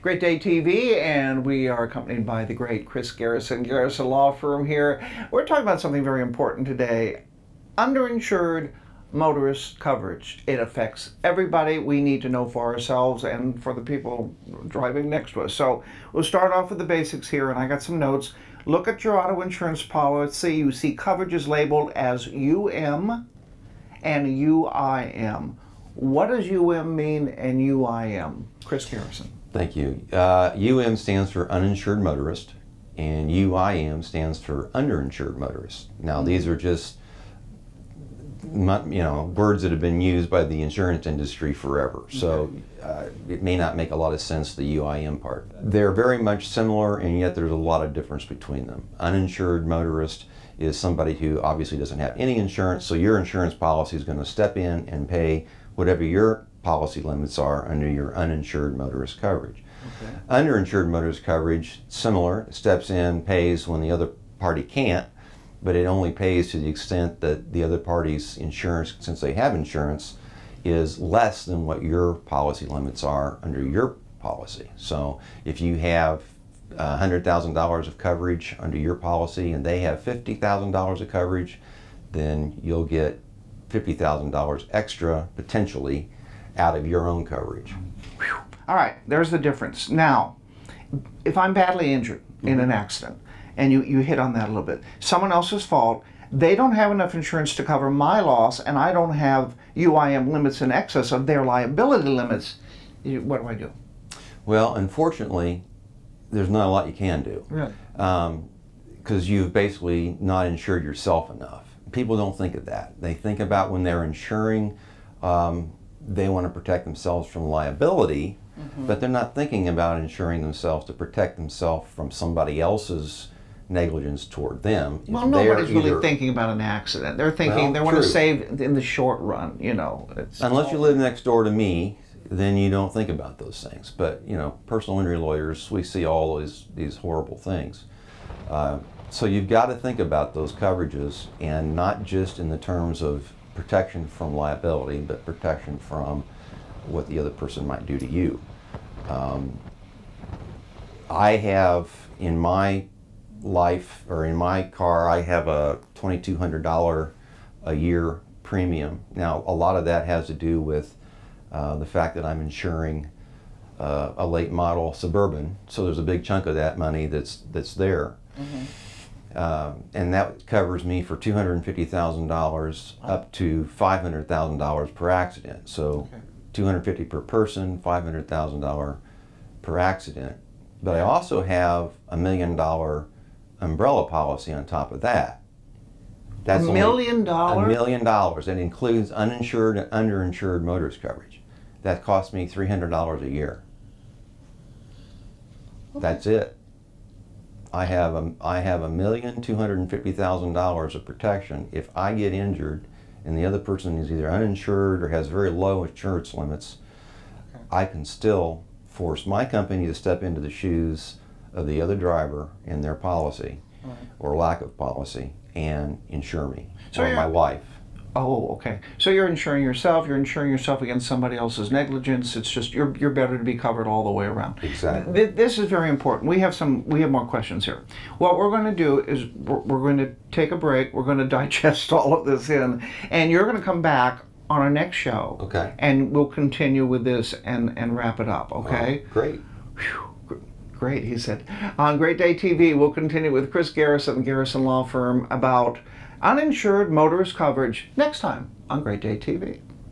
Great Day TV, and we are accompanied by the great Chris Garrison, Garrison Law Firm here. We're talking about something very important today, underinsured motorist coverage. It affects everybody. We need to know for ourselves and for the people driving next to us. So we'll start off with the basics here, and I got some notes. Look at your auto insurance policy. You see coverages labeled as UM and UIM. What does UM mean and UIM? Chris Garrison. Thank you. UM stands for uninsured motorist, and UIM stands for underinsured motorist. Now, these are just words that have been used by the insurance industry forever. So it may not make a lot of sense, the UIM part. They're very much similar, and yet there's a lot of difference between them. Uninsured motorist is somebody who obviously doesn't have any insurance, so your insurance policy is going to step in and pay whatever your policy limits are under your uninsured motorist coverage. Okay. Underinsured motorist coverage, similar, steps in, pays when the other party can't, but it only pays to the extent that the other party's insurance, since they have insurance, is less than what your policy limits are under your policy. So if you have $100,000 of coverage under your policy and they have $50,000 of coverage, then you'll get $50,000 extra, potentially, out of your own coverage. Whew. All right, there's the difference. Now, if I'm badly injured in an accident, and you hit on that a little bit, someone else's fault, they don't have enough insurance to cover my loss, and I don't have UIM limits in excess of their liability limits, what do I do? Well, unfortunately, there's not a lot you can do. Really? Because you've basically not insured yourself enough. People don't think of that. They think about when they're insuring, they want to protect themselves from liability, but they're not thinking about insuring themselves to protect themselves from somebody else's negligence toward them. Well, nobody's really thinking about an accident. They're thinking they want to save in the short run, Unless you live next door to me, then you don't think about those things. But, personal injury lawyers, we see all these horrible things. So you've got to think about those coverages, and not just in the terms of protection from liability, but protection from what the other person might do to you. I have in my life, or in my car, I have a $2,200 a year premium. Now, a lot of that has to do with the fact that I'm insuring a late model Suburban, so there's a big chunk of that money that's there. And that covers me for $250,000 up to $500,000 per accident. So $250,000 per person, $500,000 per accident. But I also have $1 million umbrella policy on top of that. That's $1 million? $1 million. That includes uninsured and underinsured motorist coverage. That costs me $300 a year. That's it. I have $1,250,000 of protection. If I get injured and the other person is either uninsured or has very low insurance limits, I can still force my company to step into the shoes of the other driver in their policy or lack of policy and insure me, or my wife. Oh, okay. So you're insuring yourself against somebody else's negligence. It's just you're better to be covered all the way around. Exactly. This is very important. We have more questions here. What we're going to do is we're going to take a break. We're going to digest all of this in, and you're going to come back on our next show. Okay. And we'll continue with this and wrap it up. Okay. Great. Whew. Great, he said. On Great Day TV, we'll continue with Chris Garrison, Garrison Law Firm, about uninsured motorist coverage next time on Great Day TV.